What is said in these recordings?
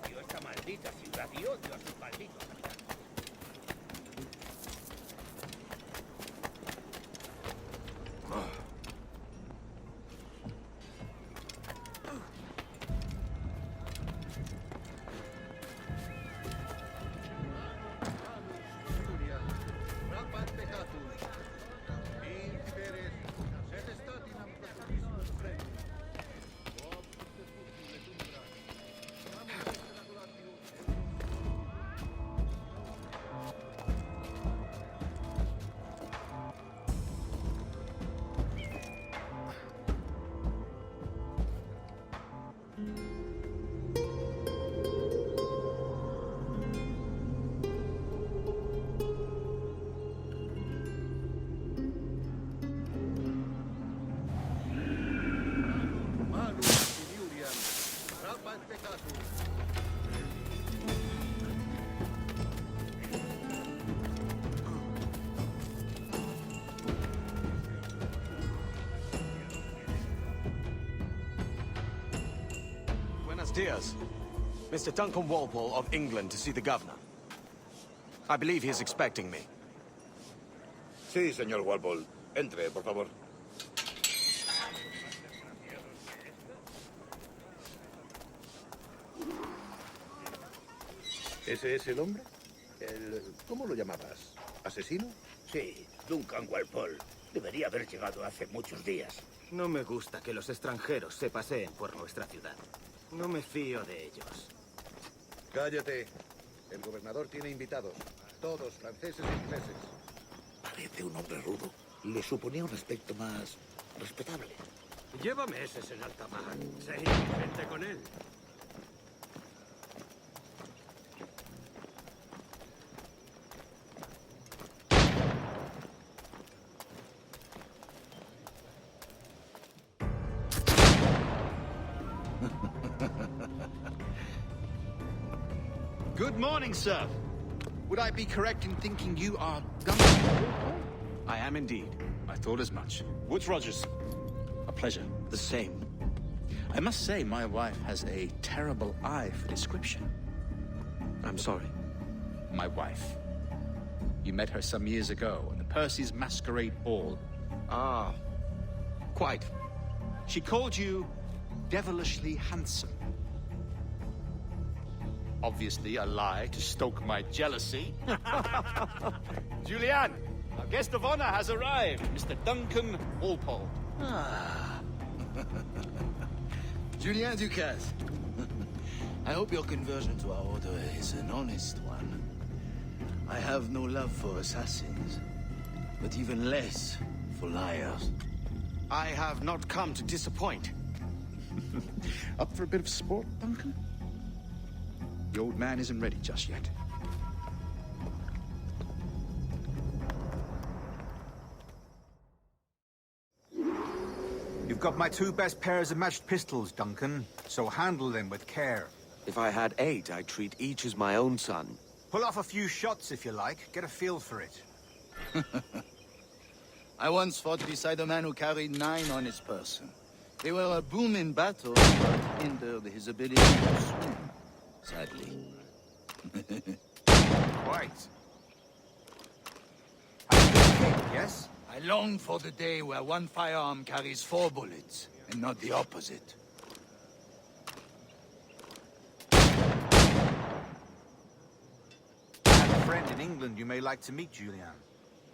Odio esta maldita ciudad y odio a sus malditos habitantes. Buenos dias. Mr. Duncan Walpole of England to see the governor. I believe he is expecting me. Sí, señor Walpole. Entre, por favor. ¿Ese es el hombre? ¿Cómo lo llamabas? ¿Asesino? Sí, Duncan Walpole. Debería haber llegado hace muchos días. No me gusta que los extranjeros se paseen por nuestra ciudad. No me fío de ellos. Cállate. El gobernador tiene invitados. Todos franceses e ingleses. Parece un hombre rudo. Le suponía un aspecto más respetable. Lleva meses en alta mar. Sé gente con él. Good morning, sir. Would I be correct in thinking you are Duncan? I am indeed. I thought as much. Woods Rogers. A pleasure. The same. I must say, my wife has a terrible eye for description. I'm sorry. My wife. You met her some years ago at the Percy's Masquerade Ball. Ah, quite. She called you devilishly handsome. Obviously a lie to stoke my jealousy. Julianne, our guest of honor has arrived, Mr. Duncan Walpole. Ah. Julien Ducasse. I hope your conversion to our order is an honest one. I have no love for assassins, but even less for liars. I have not come to disappoint. Up for a bit of sport, Duncan? The old man isn't ready just yet. You've got my 2 best pairs of matched pistols, Duncan, so handle them with care. If I had 8, I'd treat each as my own son. Pull off a few shots if you like. Get a feel for it. I once fought beside a man who carried 9 on his person. They were a boom in battle, but hindered his ability to swim, sadly. Quite. I'm the king, yes? I long for the day where one firearm carries 4 bullets, and not the opposite. I have a friend in England you may like to meet, Julian.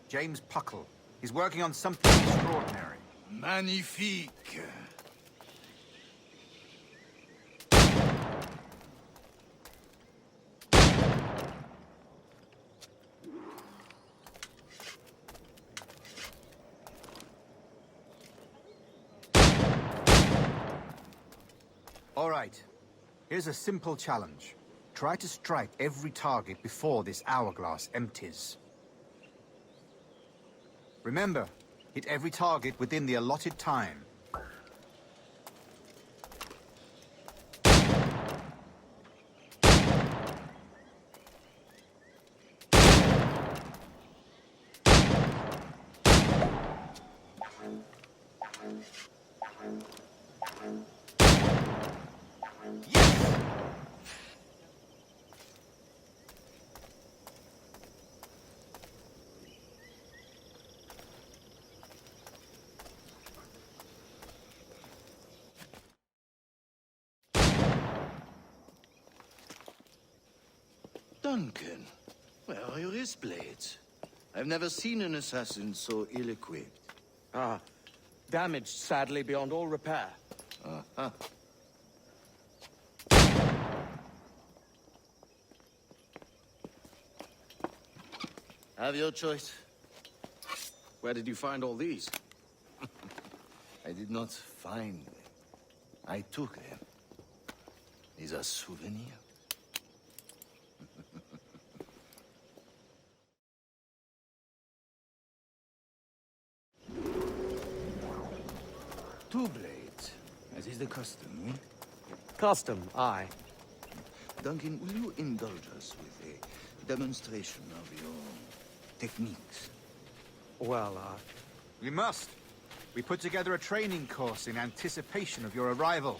James Puckle. He's working on something extraordinary. Magnifique. right. Here's a simple challenge. Try to strike every target before this hourglass empties. Remember, hit every target within the allotted time. Duncan, where are your wrist blades? I've never seen an assassin so ill-equipped. Ah, damaged sadly beyond all repair. Uh-huh. Have your choice. Where did you find all these? I did not find them. I took them. Is a souvenir. Two blades, as is the custom, eh? Custom, aye. Duncan, will you indulge us with a demonstration of your techniques? Well, We must. We put together a training course in anticipation of your arrival.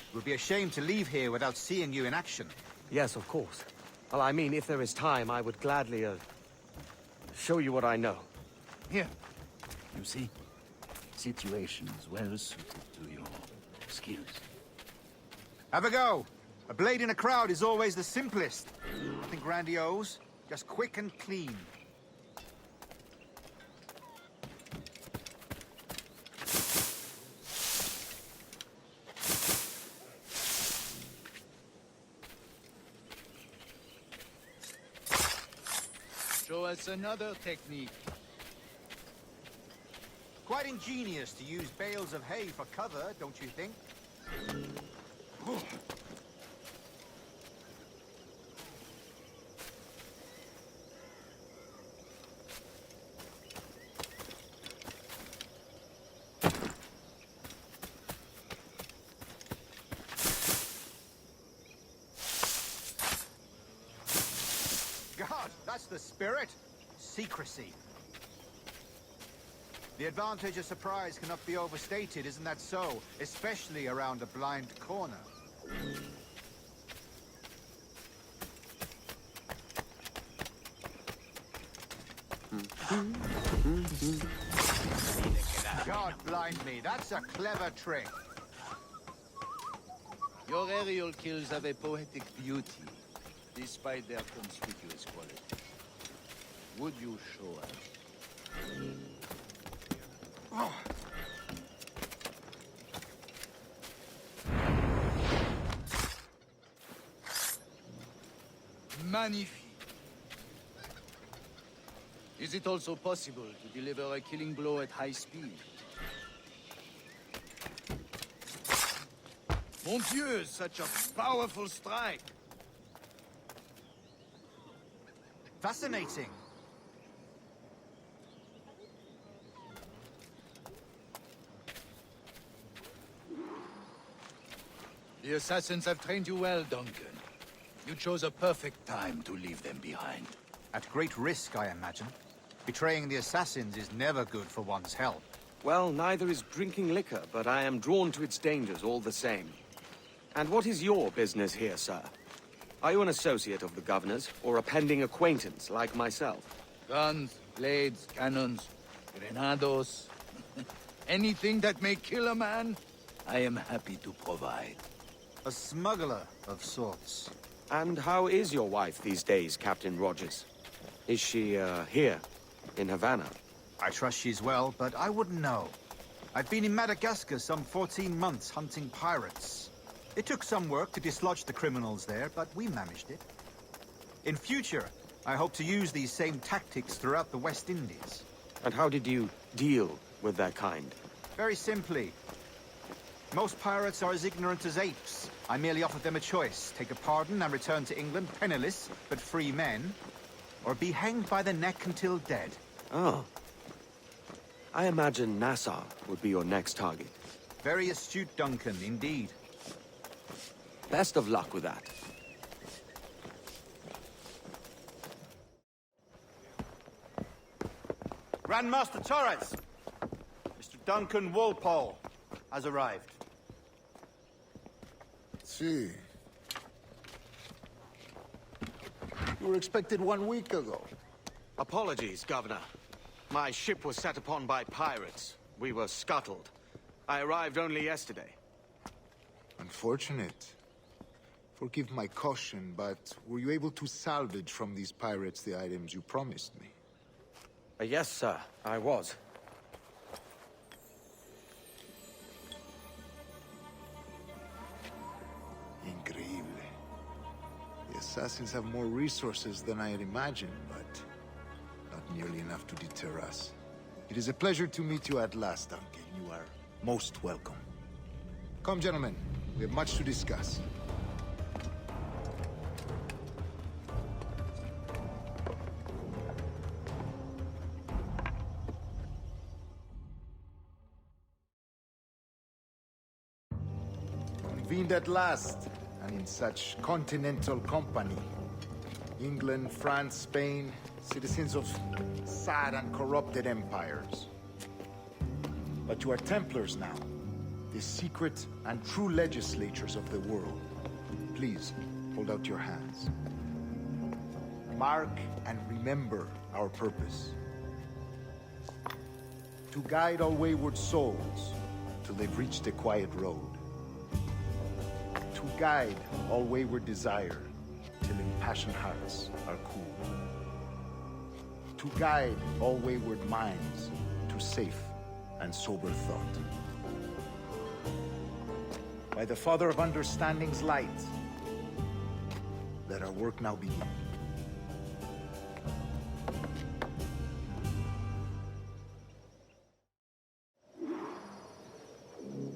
It would be a shame to leave here without seeing you in action. yes, of course. Well, I mean, if there is time, I would gladly, show you what I know. Here, you see, situations well suited to your skills. Have a go. A blade in a crowd is always the simplest. Nothing grandiose, just quick and clean. Show us another technique. Quite ingenious to use bales of hay for cover, don't you think? God, that's the spirit. Secrecy. The advantage of surprise cannot be overstated, isn't that so? Especially around a blind corner. God blind me, that's a clever trick. Your aerial kills have a poetic beauty, despite their conspicuous quality. Would you show us? Magnifique. Is it also possible to deliver a killing blow at high speed? Mon Dieu, such a powerful strike! Fascinating. The assassins have trained you well, Duncan. You chose a perfect time to leave them behind. At great risk, I imagine. Betraying the assassins is never good for one's health. Well, neither is drinking liquor, but I am drawn to its dangers all the same. And what is your business here, sir? Are you an associate of the governor's, or a pending acquaintance like myself? Guns, blades, cannons, grenados. Anything that may kill a man, I am happy to provide. A smuggler of sorts. And how is your wife these days, Captain Rogers? Is she, here, in Havana? I trust she's well, but I wouldn't know. I've been in Madagascar some 14 months hunting pirates. It took some work to dislodge the criminals there, but we managed it. In future, I hope to use these same tactics throughout the West Indies. And how did you deal with their kind? Very simply. Most pirates are as ignorant as apes. I merely offered them a choice. Take a pardon and return to England penniless, but free men, or be hanged by the neck until dead. Oh. I imagine Nassau would be your next target. Very astute, Duncan, indeed. Best of luck with that. Grandmaster Torres! Mr. Duncan Walpole has arrived. See. You were expected 1 week ago. Apologies, Governor. My ship was set upon by pirates. We were scuttled. I arrived only yesterday. Unfortunate. Forgive my caution, but were you able to salvage from these pirates the items you promised me? Yes, sir, I was. Increíble. The assassins have more resources than I had imagined, but not nearly enough to deter us. It is a pleasure to meet you at last, Duncan. You are most welcome. Come, gentlemen. We have much to discuss. Convened at last, and in such continental company. England, France, Spain, citizens of sad and corrupted empires. But you are Templars now, the secret and true legislators of the world. Please, hold out your hands. Mark and remember our purpose. To guide all wayward souls till they've reached the quiet road. To guide all wayward desire till impassioned hearts are cool. To guide all wayward minds to safe and sober thought. By the Father of Understanding's light, let our work now begin.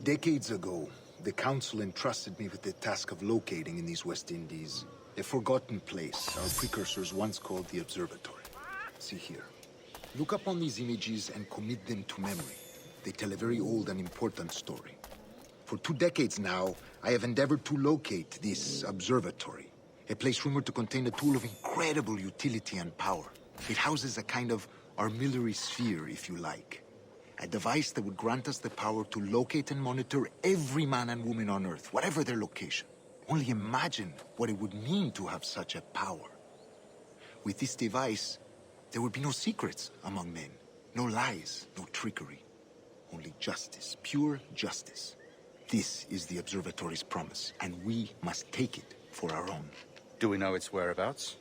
Decades ago, the Council entrusted me with the task of locating in these West Indies a forgotten place our precursors once called the Observatory. See here. Look upon these images and commit them to memory. They tell a very old and important story. For 2 decades now, I have endeavored to locate this observatory, a place rumored to contain a tool of incredible utility and power. It houses a kind of armillary sphere, if you like. A device that would grant us the power to locate and monitor every man and woman on Earth, whatever their location. Only imagine what it would mean to have such a power. With this device, there would be no secrets among men, no lies, no trickery. Only justice, pure justice. This is the Observatory's promise, and we must take it for our own. Do we know its whereabouts?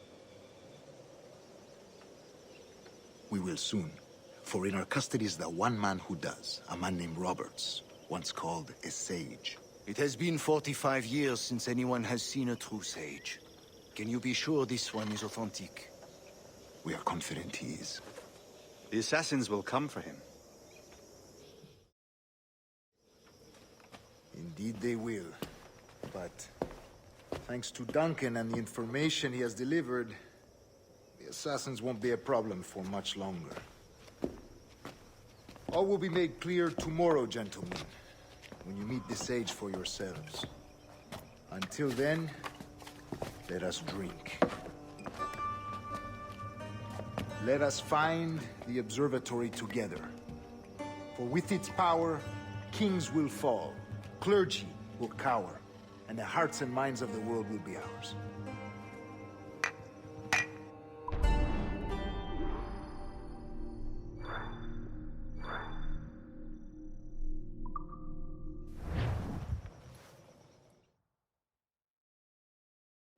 We will soon. For in our custody is the one man who does, a man named Roberts, once called a sage. It has been 45 years since anyone has seen a true sage. Can you be sure this one is authentic? We are confident he is. The assassins will come for him. Indeed they will. But thanks to Duncan and the information he has delivered, the assassins won't be a problem for much longer. All will be made clear tomorrow, gentlemen, when you meet the sage for yourselves. Until then, let us drink. Let us find the observatory together. For with its power, kings will fall, clergy will cower, and the hearts and minds of the world will be ours.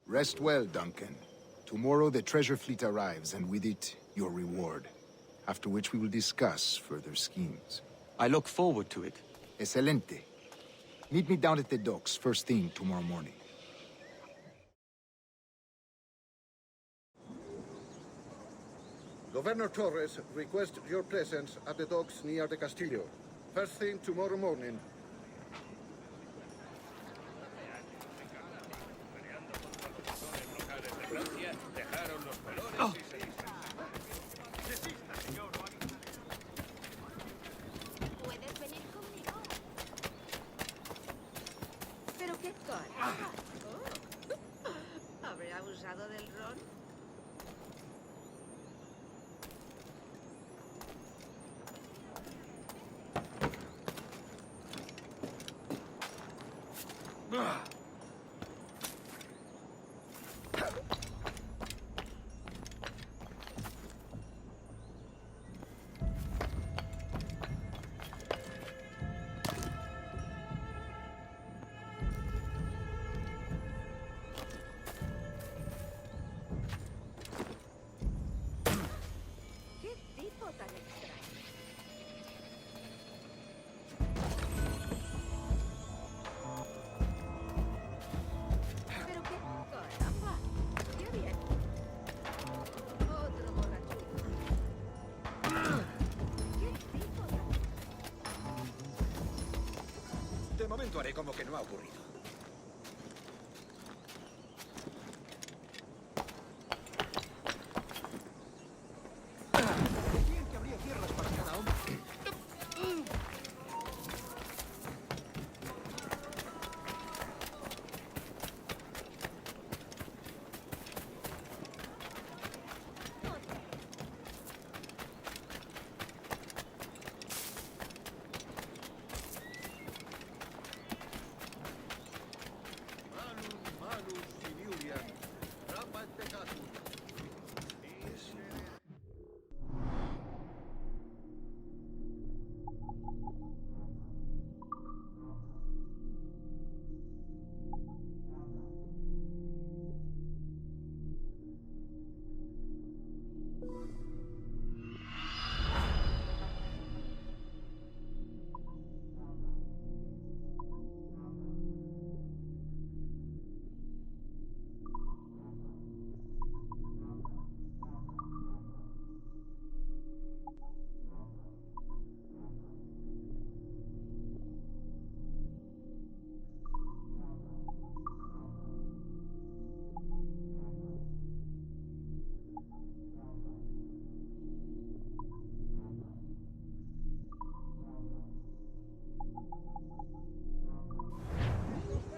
Rest well, Duncan. Tomorrow the treasure fleet arrives, and with it, your reward. After which we will discuss further schemes. I look forward to it. Excelente. Meet me down at the docks first thing tomorrow morning. Governor Torres requests your presence at the docks near the Castillo. First thing tomorrow morning. abusado del ron? ¿Qué tipo tan extraño? ¿Pero qué? ¡Caramba! ¡Qué bien! Otro borrachucho. ¿Qué tipo tan... De momento haré como que no ha ocurrido. Bien que habría tierras para cada hombre. Manus Siburian, Rapat Tecatum.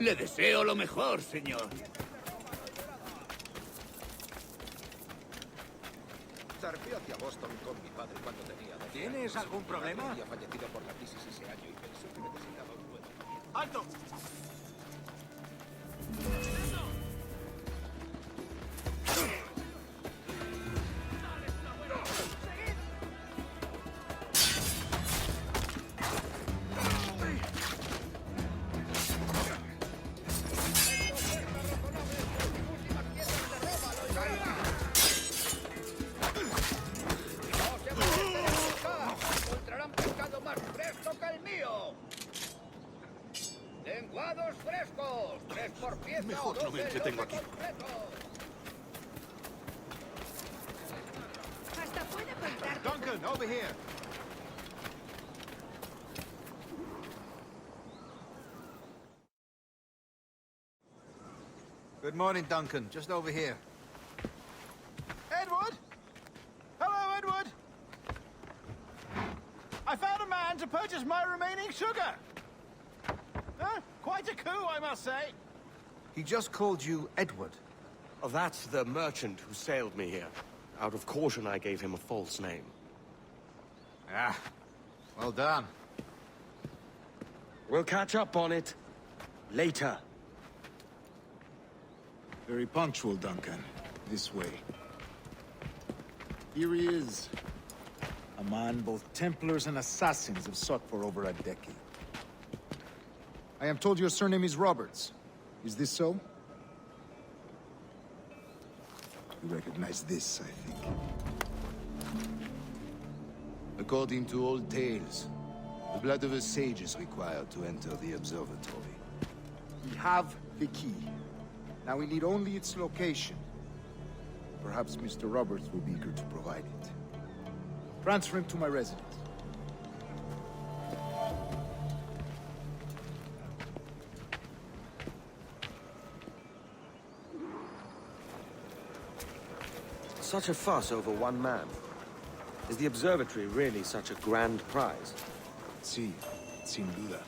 Le deseo lo mejor, señor. Zarpé hacia Boston con mi padre cuando tenía 12 ¿Tienes años. algún problema? Había fallecido por la crisis ese año y pensé que necesitaba un nuevo. ¡Alto! Encontrarán pescado más fresco que el mío. Lenguados frescos, 3 por pieza. Mejor no me entretengo aquí. Hasta puede contar... Duncan, over here. Good morning, Duncan. Just over here. Edward? Hello, Edward. I found a man to purchase my remaining sugar. Quite a coup, I must say. He just called you Edward. Oh, that's the merchant who sailed me here. Out of caution, I gave him a false name. Ah, well done. We'll catch up on it later. Very punctual, Duncan. This way. Here he is. A man both Templars and Assassins have sought for over a decade. I am told your surname is Roberts. Is this so? You recognize this, I think. According to old tales, the blood of a sage is required to enter the observatory. We have the key. Now we need only its location. Perhaps Mr. Roberts will be eager to provide it. Transfer him to my residence. Such a fuss over one man. Is the observatory really such a grand prize? Sí, sin duda.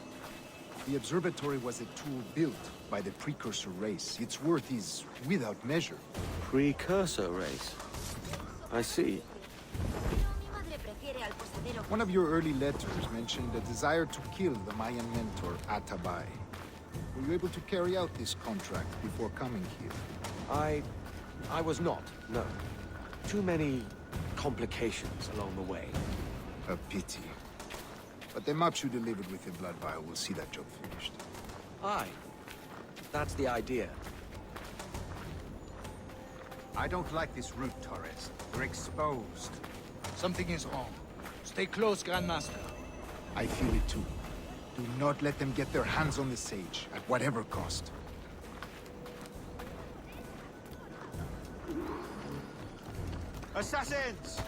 The observatory was a tool built by the precursor race. Its worth is without measure. Precursor race. I see. One of your early letters mentioned a desire to kill the Mayan mentor, Atabay. Were you able to carry out this contract before coming here? I was not, no. Too many complications along the way. A pity. But the maps you delivered with the blood vial will see that job finished. Aye. That's the idea. I don't like this route, Torres. We're exposed. Something is wrong. Stay close, Grandmaster. I feel it too. Do not let them get their hands on the Sage, at whatever cost. Assassins!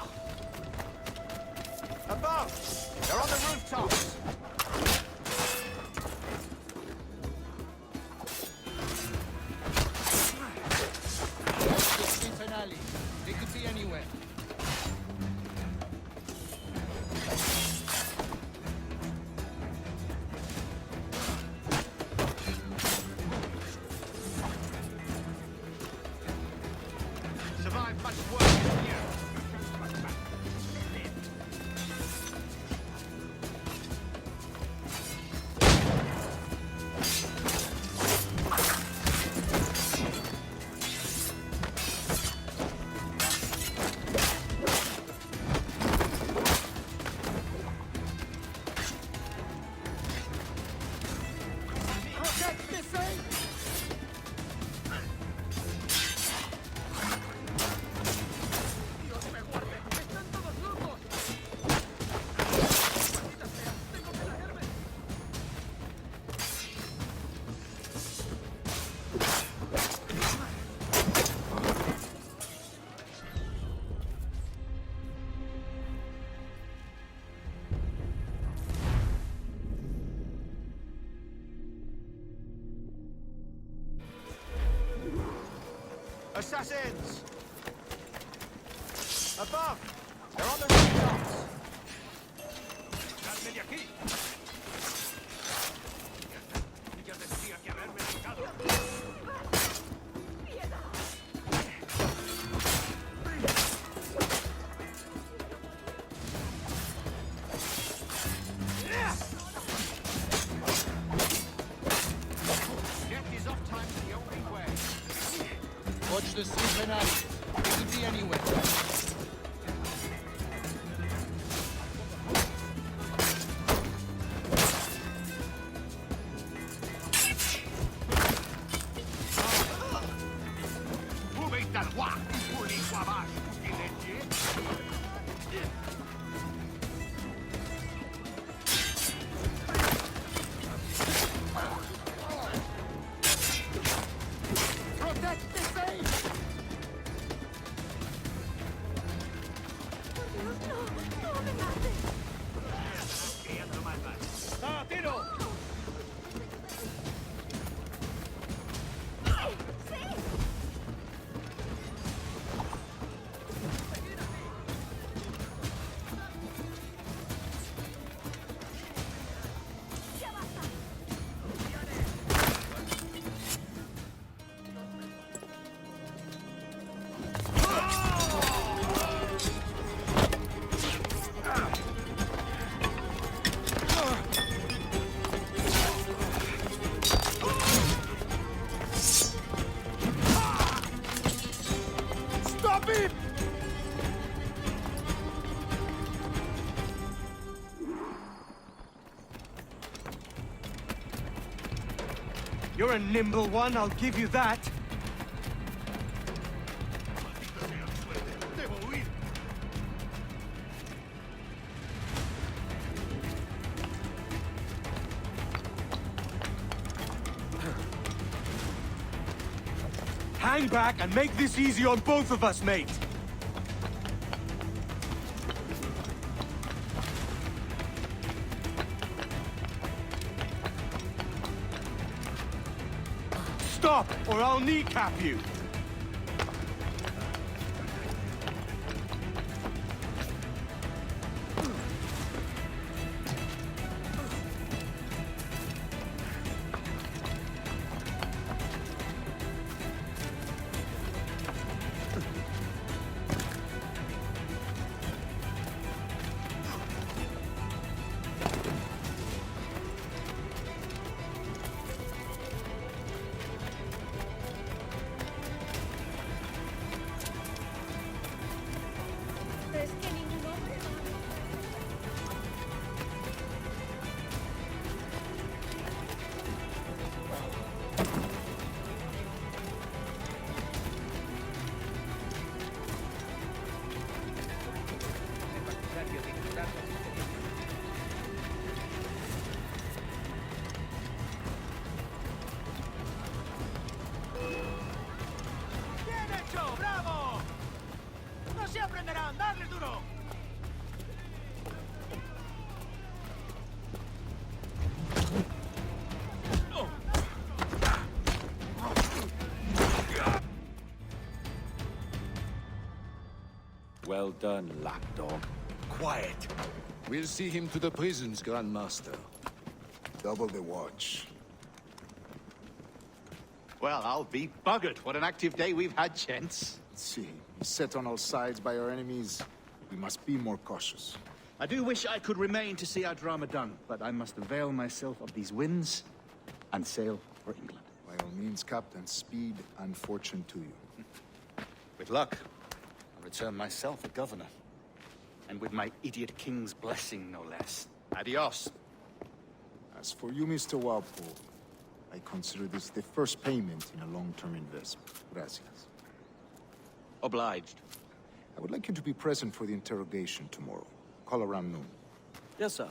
Above! They're on the rooftops! It's an alley. They could be anywhere. Survive much worse than you! Assassins! Above! They're on the rooftops! ¡Salme de aquí! Ya tendría que haberme dejado. Death is oftentimes the only way. Watch the sleeping alley. They could be anywhere. Protect the Sage! You're a nimble one, I'll give you that. Hang back and make this easy on both of us, mate. Stop, or I'll kneecap you. Así aprenderán. ¡Darles duro! Well done, lapdog. Quiet. We'll see him to the prisons, Grandmaster. Double the watch. Well, I'll be buggered. What an active day we've had, gents. See, set on all sides by our enemies, we must be more cautious. I do wish I could remain to see our drama done, but I must avail myself of these winds and sail for England. By all means, Captain, speed and fortune to you. With luck, I'll return myself a governor. And with my idiot king's blessing, no less. Adios. As for you, Mr. Walpole, I consider this the first payment in a long-term investment. Gracias. Obliged. I would like you to be present for the interrogation tomorrow. Call around noon. Yes, sir.